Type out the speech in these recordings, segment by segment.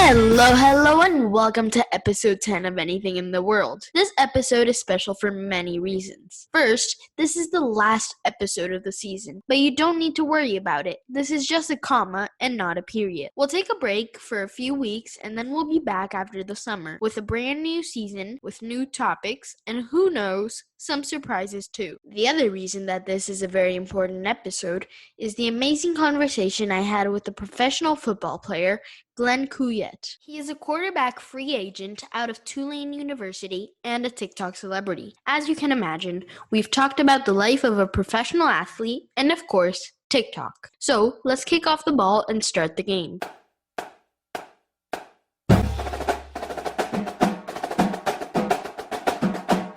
Hello, and welcome to episode 10 of Anything in the World. This episode is special for many reasons. First, this is the last episode of the season, but you don't need to worry about it. This is just a comma and not a period. We'll take a break for a few weeks, and then we'll be back after the summer with a brand new season with new topics, and who knows, some surprises too. The other reason that this is a very important episode is the amazing conversation I had with a professional football player, Glen Cuiellette. He is a quarterback free agent out of Tulane University and a TikTok celebrity. As you can imagine, we've talked about the life of a professional athlete and, of course, TikTok. So let's kick off the ball and start the game.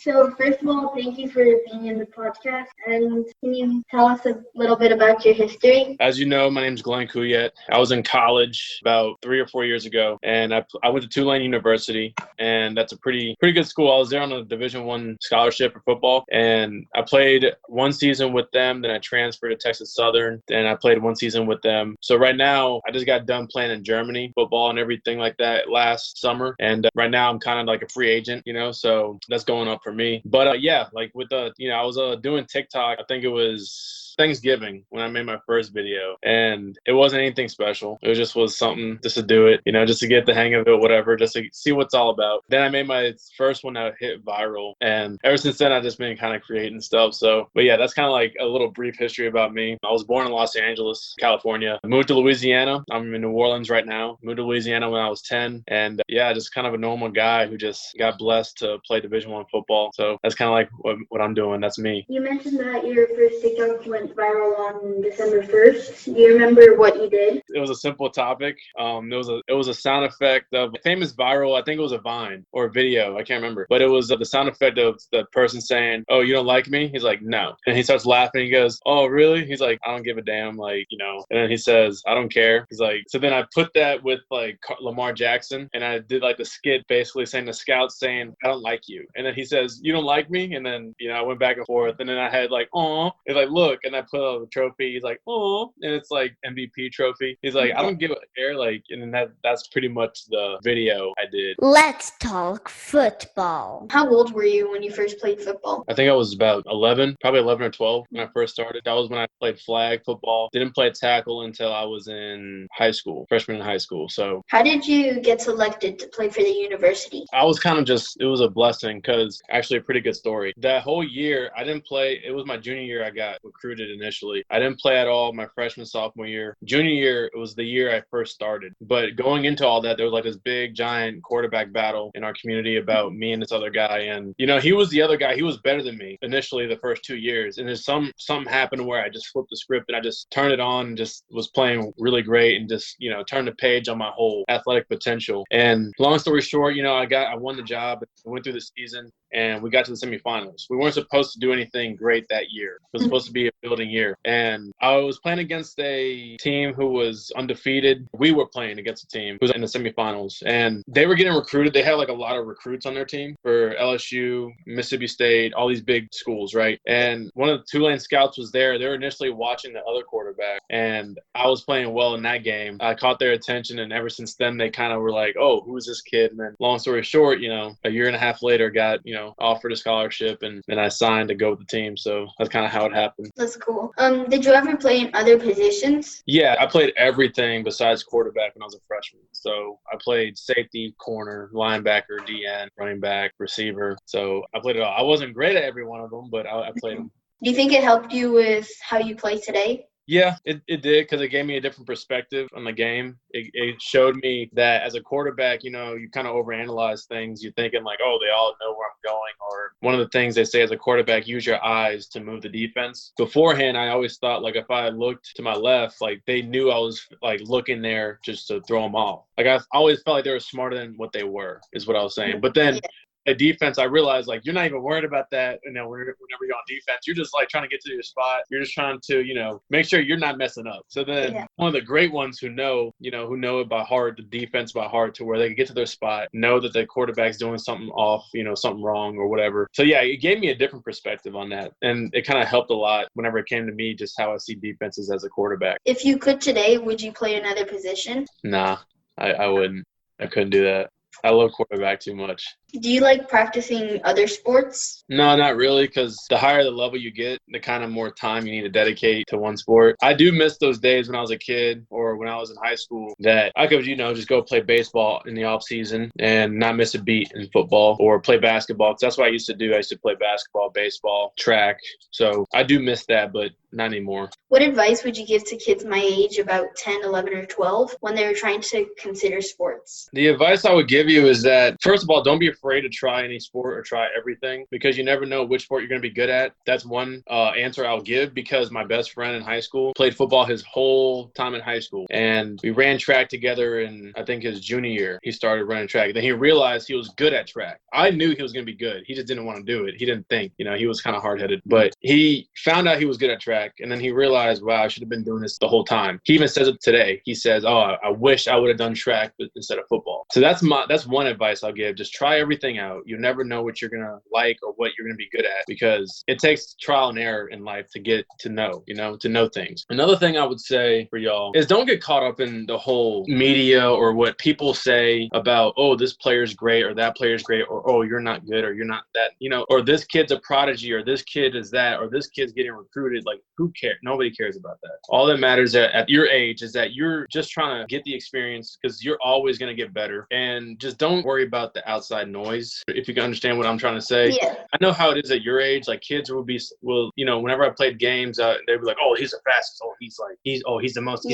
So first of all, thank you for being in the podcast. And can you tell us a little bit about your history? As you know, my name is Glen Cuiellette. I was in college about 3 or 4 years ago, and I went to Tulane University, and that's a pretty good school. I was there on a Division I scholarship for football, and I played one season with them. Then I transferred to Texas Southern, and I played one season with them. So right now, I just got done playing in Germany, football and everything like that last summer, and right now I'm kind of like a free agent, so that's going up for me. But like with the, I was doing TikTok. I think it was Thanksgiving when I made my first video, and it wasn't anything special. It was something just to do it, just to get the hang of it, whatever, just to see what it's all about. Then I made my first one that hit viral, and ever since then I've just been kind of creating stuff. But yeah, that's kind of like a little brief history about me. I was born in Los Angeles, California. I moved to Louisiana. I'm in New Orleans right now. Moved to Louisiana when I was 10, and just kind of a normal guy who just got blessed to play Division I football. So that's kind of like what I'm doing. That's me. You mentioned that your first TikTok went viral on December 1st. Do you remember what you did? It was a simple topic. It was a sound effect of famous viral. I think it was a Vine or a video. I can't remember. But it was the sound effect of the person saying, "Oh, you don't like me?" He's like, "No." And he starts laughing. He goes, "Oh, really?" He's like, "I don't give a damn." And then he says, "I don't care." He's like, so then I put that with like Lamar Jackson, and I did like the skit basically saying the scouts saying, "I don't like you." And then he says, "You don't like me?" And then, I went back and forth. And then I had like, "Aw." It's like, "Look." And I put a trophy. He's like, "Oh," and it's like MVP trophy. He's like, "I don't give a care." And then that's pretty much the video I did. Let's talk football. How old were you when you first played football? I think I was about 11, probably 11 or 12 when I first started. That was when I played flag football. Didn't play tackle until I was in high school, freshman in high school. So how did you get selected to play for the university? I was kind of it was a blessing, because actually a pretty good story. That whole year, I didn't play. It was my junior year I got recruited initially. I didn't play at all my freshman, sophomore year. Junior year, it was the year I first started. But going into all that, there was like this big, giant quarterback battle in our community about me and this other guy. And, he was the other guy. He was better than me initially the first 2 years. And then something happened where I just flipped the script and I just turned it on and just was playing really great and just, turned the page on my whole athletic potential. And long story short, I won the job. I went through the season, and we got to the semifinals. We weren't supposed to do anything great that year. It was supposed to be a building year. And I was playing against a team who was undefeated. We were playing against a team who was in the semifinals. And they were getting recruited. They had like a lot of recruits on their team for LSU, Mississippi State, all these big schools, right? And one of the Tulane scouts was there. They were initially watching the other quarterback. And I was playing well in that game. I caught their attention. And ever since then, they kind of were like, "Oh, who is this kid?" And then long story short, a year and a half later, got, offered a scholarship, and then I signed to go with the team. So that's kind of how it happened. That's cool. Did you ever play in other positions? Yeah, I played everything besides quarterback when I was a freshman. So I played safety, corner, linebacker, DN, running back, receiver. So I played it all. I wasn't great at every one of them, but I played them. Do you think it helped you with how you play today? Yeah, it did, because it gave me a different perspective on the game. It showed me that as a quarterback, you kind of overanalyze things. You're thinking like, "Oh, they all know where I'm going." Or one of the things they say as a quarterback, use your eyes to move the defense. Beforehand, I always thought like if I looked to my left, like they knew I was like looking there just to throw them off. Like I always felt like they were smarter than what they were, is what I was saying. But then a defense, I realized like you're not even worried about that. Whenever you're on defense, you're just like trying to get to your spot. You're just trying to, make sure you're not messing up. So then one of the great ones who know it by heart, the defense by heart, to where they can get to their spot, know that the quarterback's doing something off, something wrong or whatever. So yeah, it gave me a different perspective on that. And it kind of helped a lot whenever it came to me, just how I see defenses as a quarterback. If you could today, would you play another position? Nah, I wouldn't. I couldn't do that. I love quarterback too much. Do you like practicing other sports? No, not really, because the higher the level you get, the kind of more time you need to dedicate to one sport. I do miss those days when I was a kid or when I was in high school that I could, just go play baseball in the off season and not miss a beat in football or play basketball. 'Cause that's what I used to do. I used to play basketball, baseball, track. So I do miss that, but not anymore. What advice would you give to kids my age, about 10, 11, or 12, when they were trying to consider sports? The advice I would give you is that, first of all, don't be afraid to try any sport or try everything, because you never know which sport you're going to be good at. That's one answer I'll give, because my best friend in high school played football his whole time in high school. And we ran track together in, I think, his junior year. He started running track. Then he realized he was good at track. I knew he was going to be good. He just didn't want to do it. He didn't think. He was kind of hard-headed. But he found out he was good at track, and then he realized, wow, I should have been doing this the whole time. He even says it today. He says, oh, I wish I would have done track instead of football. So that's one advice I'll give. Just try everything out. You never know what you're going to like or what you're going to be good at, because it takes trial and error in life to get to know, to know things. Another thing I would say for y'all is don't get caught up in the whole media or what people say about, oh, this player's great or that player's great, or, oh, you're not good or you're not that, or this kid's a prodigy or this kid is that, or this kid's getting recruited. Like, who cares? Nobody cares about that. All that matters at your age is that you're just trying to get the experience, because you're always going to get better. And just don't worry about the outside noise, if you can understand what I'm trying to say. Yeah. I know how it is at your age. Like, kids whenever I played games, they'd be like, oh, he's the fastest. Oh, he's the most.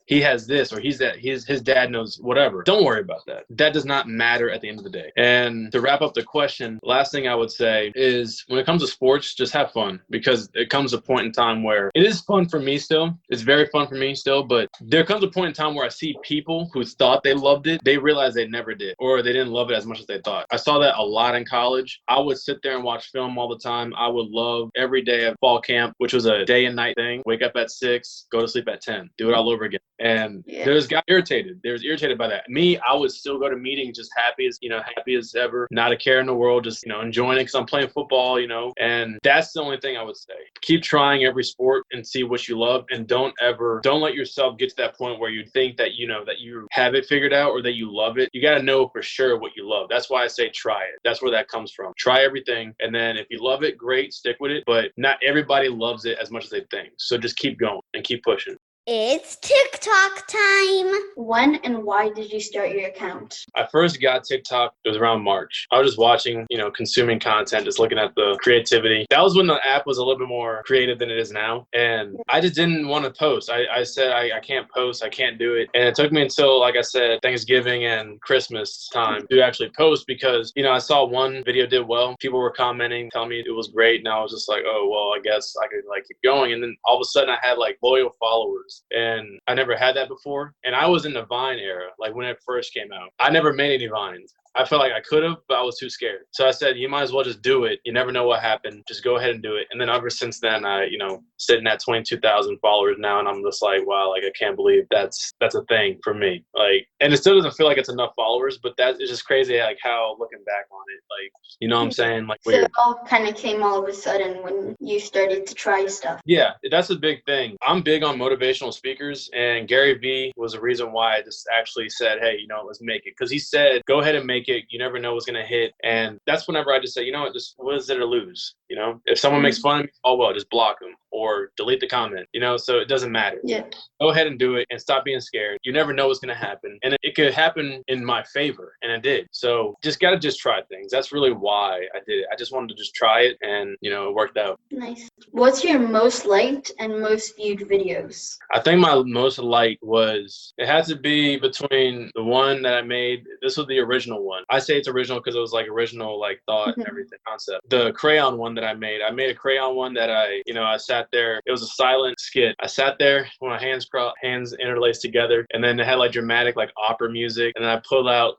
He has this, or he's that. His dad knows whatever. Don't worry about that. That does not matter at the end of the day. And to wrap up the question, last thing I would say is, when it comes to sports, just have fun, because it comes a point in time where it is fun for me still. It's very fun for me still, but there comes a point in time where I see people who thought they loved it, they realize they never did, or they didn't love it as much as they thought. I saw that a lot in college. I would sit there and watch film all the time. I would love every day of fall camp, which was a day and night thing. Wake up at 6, go to sleep at 10, do it all over again. And there's got irritated. They was irritated by that. Me, I would still go to meetings just happy as ever, not a care in the world, just, enjoying it because I'm playing football, and that's the only thing I would say. Keep trying every sport and see what you love, and don't let yourself get to that point where you think that, that you have it figured out or that you love it. You got to know for sure what you love. That's why I say try it. That's where that comes from. Try everything. And then if you love it, great, stick with it. But not everybody loves it as much as they think. So just keep going and keep pushing. It's TikTok time. When and why did you start your account? I first got TikTok, it was around March. I was just watching, consuming content, just looking at the creativity. That was when the app was a little bit more creative than it is now. And I just didn't want to post. I said, I can't post. I can't do it. And it took me until, like I said, Thanksgiving and Christmas time to actually post, because, I saw one video did well. People were commenting, telling me it was great. And I was just like, oh, well, I guess I could keep going. And then all of a sudden I had loyal followers. And I never had that before. And I was in the Vine era, when it first came out. I never made any Vines. I felt like I could have, but I was too scared. So I said, you might as well just do it. You never know what happened. Just go ahead and do it. And then ever since then, I, sitting at 22,000 followers now. And I'm just like, wow, I can't believe that's a thing for me. And it still doesn't feel like it's enough followers, but that is just crazy. How looking back on it, you know what I'm saying? So it all kind of came all of a sudden when you started to try stuff. Yeah, that's a big thing. I'm big on motivational speakers, and Gary Vee was the reason why I just actually said, hey, let's make it. Because he said, go ahead and make it. You never know what's going to hit. And that's whenever I just say, what is there to lose? If someone makes fun of me, oh, well, just block them or delete the comment, so it doesn't matter. Yeah. Go ahead and do it and stop being scared. You never know what's going to happen. And it could happen in my favor. And it did. So got to try things. That's really why I did it. I just wanted to just try it, and, it worked out. Nice. What's your most liked and most viewed videos? I think my most liked it had to be between the one that I made. This was the original one. I say it's original because it was original, thought and everything, concept. The crayon one that I made a crayon one that I sat there. It was a silent skit. I sat there with my hands interlaced together, and then it had dramatic opera music. And then I pulled out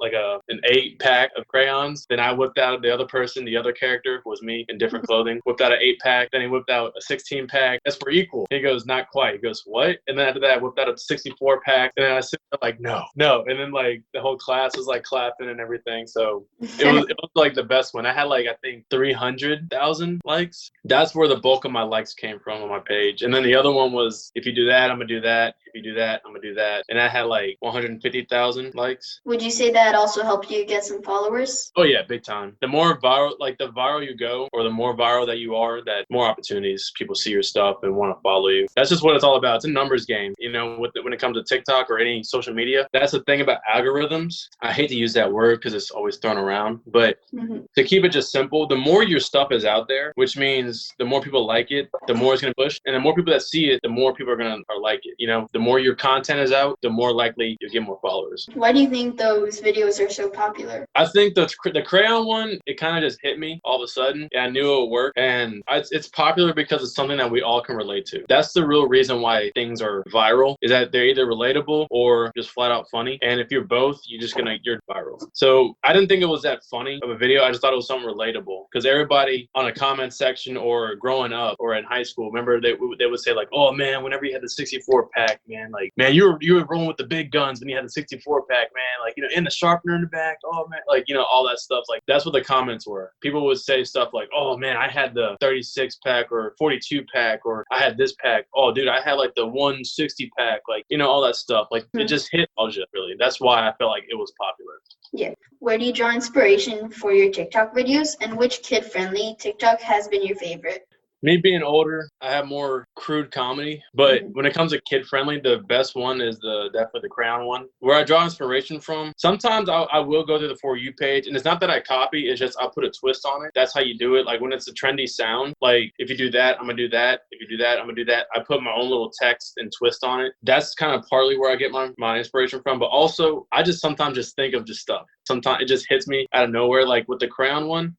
an 8-pack of crayons. Then I whipped out the other person, the other character was me in different clothing. Whipped out an 8-pack. Then he whipped whipped out a 16 pack. That's we're equal. He goes, not quite. He goes, what? And then after that, I whipped out a 64 pack. And then I sit there like, no. And then like the whole class was like clapping and everything. So it was like the best one. I had like, I think 300,000 likes. That's where the bulk of my likes came from on my page. And then the other one was, if you do that, I'm gonna do that. If you do that, I'm gonna do that. And I had like 150,000 likes. Would you say that also helped you get some followers? Oh yeah, big time. The more viral, like the viral you go, or the more viral that you are, that more opportunities people see your stuff and want to follow you. That's just what it's all about. It's a numbers game, you know, when it comes to TikTok or any social media. That's the thing about algorithms. I hate to use that word because it's always thrown around, but to keep it just simple, the more your stuff is out there, which means the more people like it, the more it's going to push. And the more people that see it, the more people are going to like it. You know, the more your content is out, the more likely you'll get more followers. Why do you think those videos are so popular? I think the crayon one, it kind of just hit me all of a sudden. Yeah, I knew it would work. And it's popular because it's something that we all can relate to. That's the real reason why things are viral, is that they're either relatable or just flat out funny. And if you're both, you're viral. So I didn't think it was that funny of a video. I just thought it was something relatable, because everybody on a comment section or growing up or in high school, remember they would say like, oh man, whenever you had the 64 pack, man, like, man, you were rolling with the big guns when you had the 64 pack, man, like, you know, in the sharpener in the back, oh man, like, you know, all that stuff. Like, that's what the comments were. People would say stuff like, oh man, I had the 36 pack or 42 pack, or I had this pack. Oh dude, I had like the 160 pack, like, you know, all that stuff. Like, it just hit nostalgia, really. That's why I felt like it was popular. Yeah. Where do you draw inspiration for your TikTok videos, and which kid-friendly TikTok has been your favorite? Me being older, I have more crude comedy, but when it comes to kid-friendly, the best one is definitely the crayon one. Where I draw inspiration from, sometimes I will go to the For You page, and it's not that I copy, it's just I'll put a twist on it. That's how you do it. Like, when it's a trendy sound, like, if you do that, I'm going to do that. If you do that, I'm going to do that. I put my own little text and twist on it. That's kind of partly where I get my inspiration from, but also, I just sometimes just think of just stuff. Sometimes it just hits me out of nowhere. Like, with the crayon one,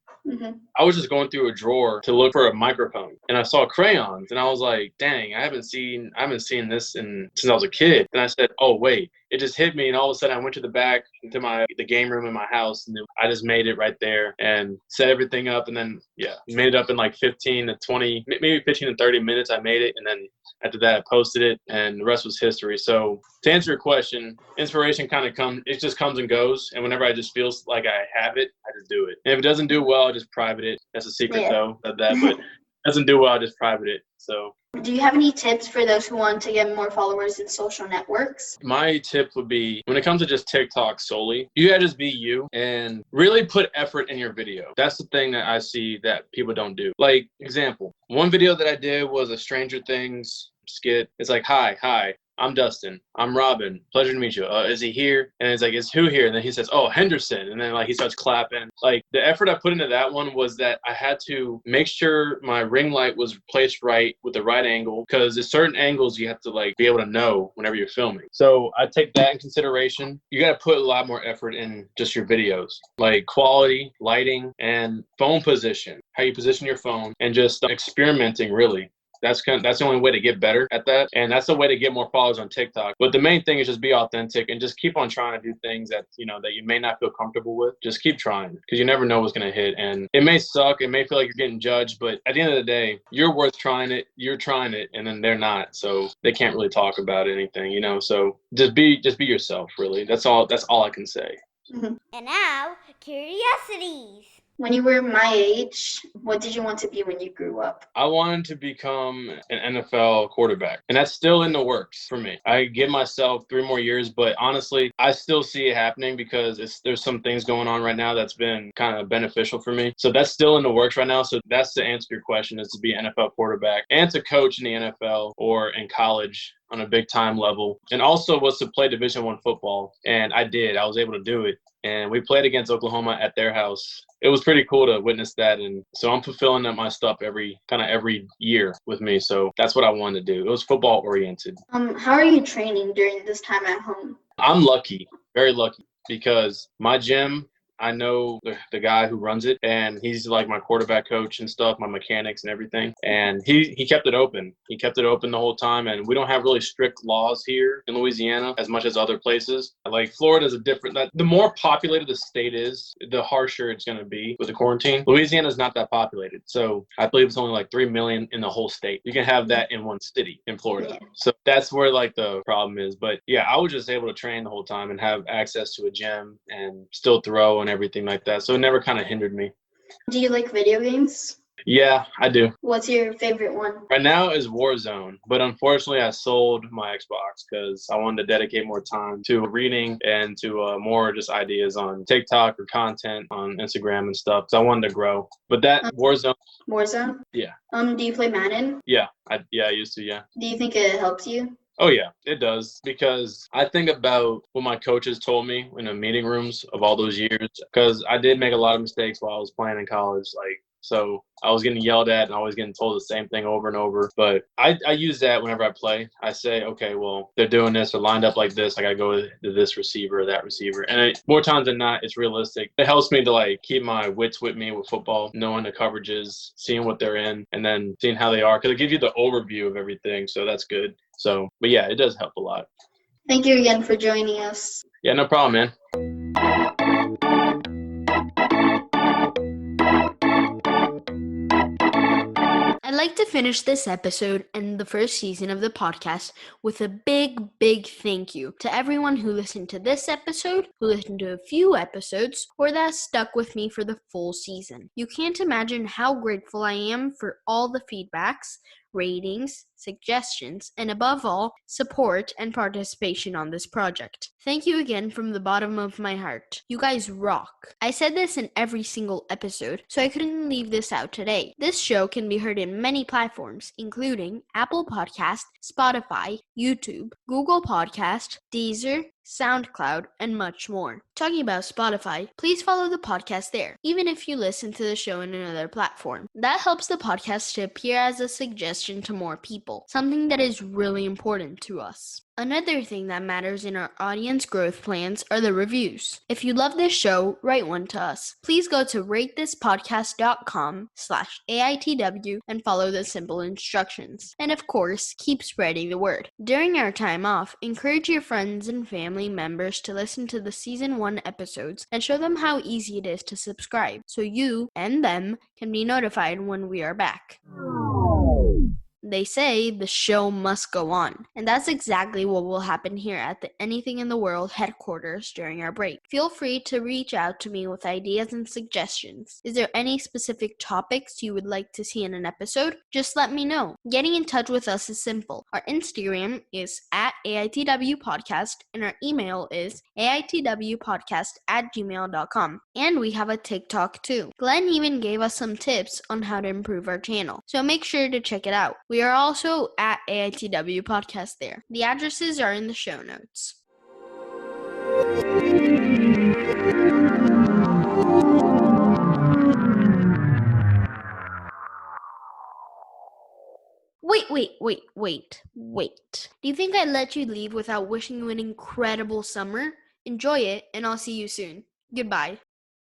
I was just going through a drawer to look for a microphone, and I saw crayons, and I was like, dang, I haven't seen this since I was a kid. And I said, oh wait, it just hit me, and all of a sudden I went to the back into the game room in my house, and then I just made it right there and set everything up, and then made it up in like 15 to 20, maybe 15 to 30 minutes. I made it, and then after that I posted it, and the rest was history. So to answer your question, inspiration kind of just comes and goes, and whenever I just feel like I have it, I just do it. And if it doesn't do well, I just private it. That's a secret though, of that, but doesn't do well, I just private it. So do you have any tips for those who want to get more followers in social networks? My tip would be, when it comes to just TikTok solely, you gotta just be you and really put effort in your video. That's the thing that I see that people don't do. Like, example, one video that I did was a Stranger Things skit. It's like, hi, I'm Dustin. I'm Robin. Pleasure to meet you. Is he here? And it's like, is who here? And then he says, oh, Henderson. And then like he starts clapping. Like, the effort I put into that one was that I had to make sure my ring light was placed right with the right angle, because there's certain angles you have to like be able to know whenever you're filming. So I take that in consideration. You got to put a lot more effort in just your videos, like quality, lighting, and phone position, how you position your phone, and just experimenting really. That's the only way to get better at that. And that's the way to get more followers on TikTok. But the main thing is just be authentic and just keep on trying to do things that, you know, that you may not feel comfortable with. Just keep trying, because you never know what's going to hit. And it may suck. It may feel like you're getting judged. But at the end of the day, you're worth trying it. You're trying it. And then they're not. So they can't really talk about anything, you know. So just be yourself, really. That's all I can say. And now, curiosities. When you were my age, what did you want to be when you grew up? I wanted to become an NFL quarterback, and that's still in the works for me. I give myself 3 more years, but honestly, I still see it happening because there's some things going on right now that's been kind of beneficial for me. So that's still in the works right now. So that's to answer your question, is to be an NFL quarterback and to coach in the NFL or in college on a big time level, and also was to play Division I football. And I was able to do it. And we played against Oklahoma at their house. It was pretty cool to witness that. And so I'm fulfilling my stuff every year with me. So that's what I wanted to do. It was football oriented. How are you training during this time at home? I'm lucky, very lucky, because my gym, I know the guy who runs it, and he's like my quarterback coach and stuff, my mechanics and everything. And he kept it open. He kept it open the whole time. And we don't have really strict laws here in Louisiana as much as other places. Like Florida is a different, the more populated the state is, the harsher it's going to be with the quarantine. Louisiana is not that populated. So I believe it's only like 3 million in the whole state. You can have that in one city in Florida. Yeah. So that's where like the problem is. But yeah, I was just able to train the whole time and have access to a gym and still throw and everything like that. So it never kind of hindered me. Do you like video games? Yeah, I do. What's your favorite one? Right now is Warzone, but unfortunately I sold my Xbox because I wanted to dedicate more time to reading and to more just ideas on TikTok or content on Instagram and stuff. So I wanted to grow. But that Warzone. Warzone? Yeah. Do you play Madden? Yeah, I used to, yeah. Do you think it helps you? Oh, yeah, it does. Because I think about what my coaches told me in the meeting rooms of all those years. Because I did make a lot of mistakes while I was playing in college. So I was getting yelled at and I was getting told the same thing over and over. But I use that whenever I play. I say, okay, well, they're doing this. They're lined up like this. I got to go to this receiver or that receiver. And more times than not, it's realistic. It helps me to keep my wits with me with football, knowing the coverages, seeing what they're in, and then seeing how they are. Because it gives you the overview of everything. So that's good. So, but yeah, it does help a lot. Thank you again for joining us. Yeah, no problem, man. I'd like to finish this episode and the first season of the podcast with a big thank you to everyone who listened to this episode, who listened to a few episodes, or that stuck with me for the full season. You can't imagine how grateful I am for all the feedbacks, ratings, suggestions, and above all, support and participation on this project. Thank you again from the bottom of my heart. You guys rock. I said this in every single episode, so I couldn't leave this out today. This show can be heard in many platforms, including Apple Podcast, Spotify, YouTube, Google Podcast, Deezer, SoundCloud, and much more. Talking about Spotify, please follow the podcast there, even if you listen to the show in another platform. That helps the podcast to appear as a suggestion to more people, something that is really important to us. Another thing that matters in our audience growth plans are the reviews. If you love this show, write one to us. Please go to ratethispodcast.com/AITW and follow the simple instructions. And of course, keep spreading the word. During our time off, encourage your friends and family members to listen to the Season 1 episodes and show them how easy it is to subscribe, so you and them can be notified when we are back. They say the show must go on, and that's exactly what will happen here at the Anything in the World headquarters during our break. Feel free to reach out to me with ideas and suggestions. Is there any specific topics you would like to see in an episode? Just let me know. Getting in touch with us is simple. Our Instagram is @AITWpodcast, and our email is aitwpodcast@gmail.com. And we have a TikTok too. Glenn even gave us some tips on how to improve our channel, so make sure to check it out. We are also at AITW Podcast there. The addresses are in the show notes. Wait. Do you think I let you leave without wishing you an incredible summer? Enjoy it, and I'll see you soon. Goodbye.